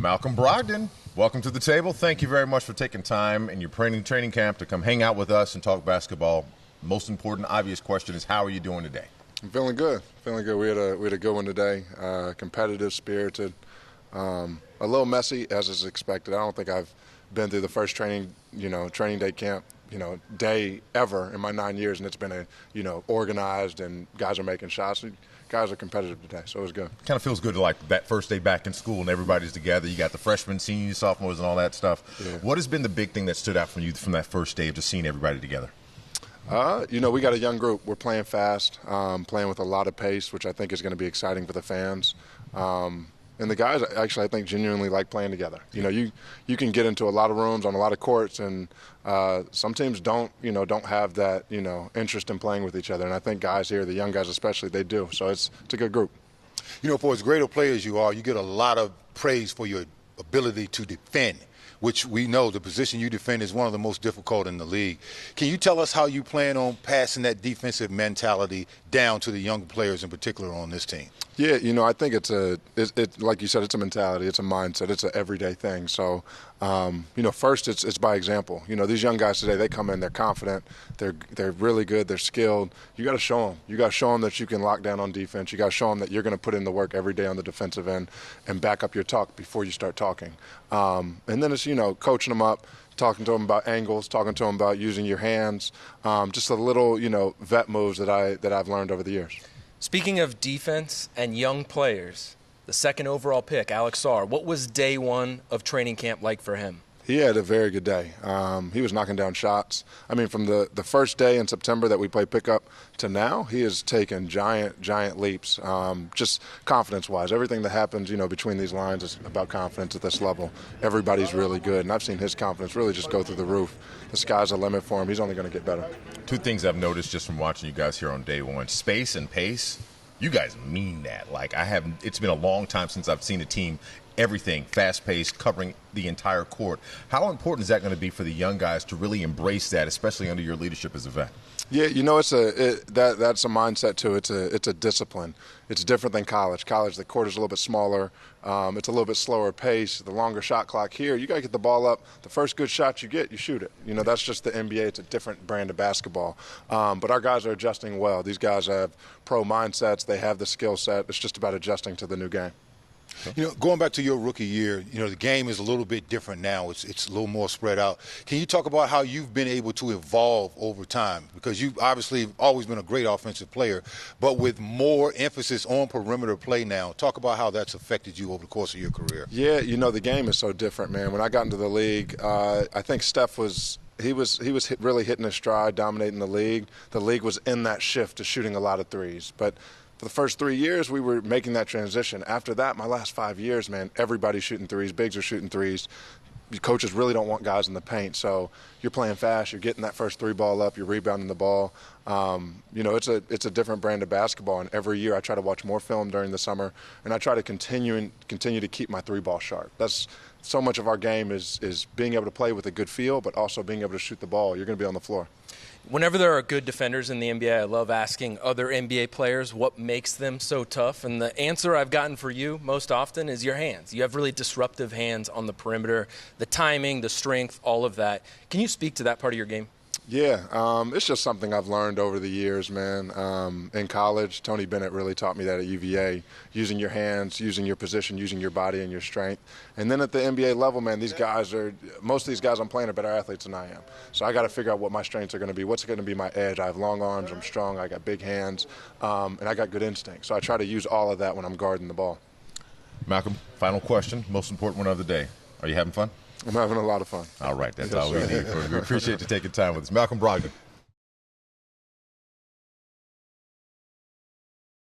Malcolm Brogdon, welcome to the table. Thank you very much for taking time in your training camp to come hang out with us and talk basketball. Most important, obvious question is, how are you doing today? I'm feeling good. We had a good one today. Competitive, spirited, a little messy as is expected. I don't think I've been through the first training day camp, day ever in my 9 years, and it's been organized and guys are making shots. Guys are competitive today, so it was good. Kind of feels good to like that first day back in school and everybody's together. You got the freshmen, seniors, sophomores, and all that stuff. Yeah. What has been the big thing that stood out from you from that first day of just seeing everybody together? We got a young group. We're playing fast, playing with a lot of pace, which I think is going to be exciting for the fans. And the guys, actually, I think genuinely like playing together. You can get into a lot of rooms on a lot of courts, and some teams don't have that, interest in playing with each other. And I think guys here, the young guys especially, they do. So it's a good group. For as great a player as you are, you get a lot of praise for your ability to defend, which we know the position you defend is one of the most difficult in the league. Can you tell us how you plan on passing that defensive mentality down to the young players in particular on this team? Yeah, I think it's like you said, it's a mentality, it's a mindset, it's an everyday thing. So, first it's by example. These young guys today, they come in, they're confident, they're really good, they're skilled. You got to show them. You got to show them that you can lock down on defense. You got to show them that you're going to put in the work every day on the defensive end and back up your talk before you start talking. And then it's coaching them up, talking to them about angles, talking to them about using your hands, just a little vet moves that I've learned over the years. Speaking of defense and young players, the second overall pick, Alex Sarr, what was day one of training camp like for him? He had a very good day. He was knocking down shots. I mean, from the first day in September that we played pickup to now, he has taken giant leaps, just confidence-wise. Everything that happens, between these lines is about confidence at this level. Everybody's really good, and I've seen his confidence really just go through the roof. The sky's the limit for him. He's only going to get better. Two things I've noticed just from watching you guys here on day one: space and pace. You guys mean that. It's been a long time since I've seen a team, everything fast-paced, covering the entire court. How important is that going to be for the young guys to really embrace that, especially under your leadership as a vet? Yeah, that's a mindset too. It's a discipline. It's different than college. College, the court is a little bit smaller. It's a little bit slower pace. The longer shot clock here, you got to get the ball up. The first good shot you get, you shoot it. That's just the NBA. It's a different brand of basketball. But our guys are adjusting well. These guys have pro mindsets. They have the skill set. It's just about adjusting to the new game. Going back to your rookie year, the game is a little bit different now. It's a little more spread out. Can you talk about how you've been able to evolve over time? Because you've obviously always been a great offensive player, but with more emphasis on perimeter play now. Talk about how that's affected you over the course of your career. Yeah, the game is so different, man. When I got into the league, I think Steph was really hitting his stride, dominating the league. The league was in that shift to shooting a lot of threes. But for the first 3 years, we were making that transition. After that, my last 5 years, man, everybody's shooting threes. Bigs are shooting threes. Coaches really don't want guys in the paint. So you're playing fast. You're getting that first three ball up. You're rebounding the ball. It's a different brand of basketball. And every year I try to watch more film during the summer, and I try to continue to keep my three ball sharp. That's so much of our game is being able to play with a good feel, but also being able to shoot the ball. You're going to be on the floor. Whenever there are good defenders in the NBA, I love asking other NBA players what makes them so tough. And the answer I've gotten for you most often is your hands. You have really disruptive hands on the perimeter, the timing, the strength, all of that. Can you speak to that part of your game? Yeah, it's just something I've learned over the years, man. In college, Tony Bennett really taught me that at UVA, using your hands, using your position, using your body and your strength. And then at the NBA level, man, most of these guys I'm playing are better athletes than I am. So I got to figure out what my strengths are going to be. What's going to be my edge? I have long arms, I'm strong, I got big hands, and I got good instinct. So I try to use all of that when I'm guarding the ball. Malcolm, final question, most important one of the day. Are you having fun? I'm having a lot of fun. All right, that's all we need. We appreciate you taking time with us. Malcolm Brogdon.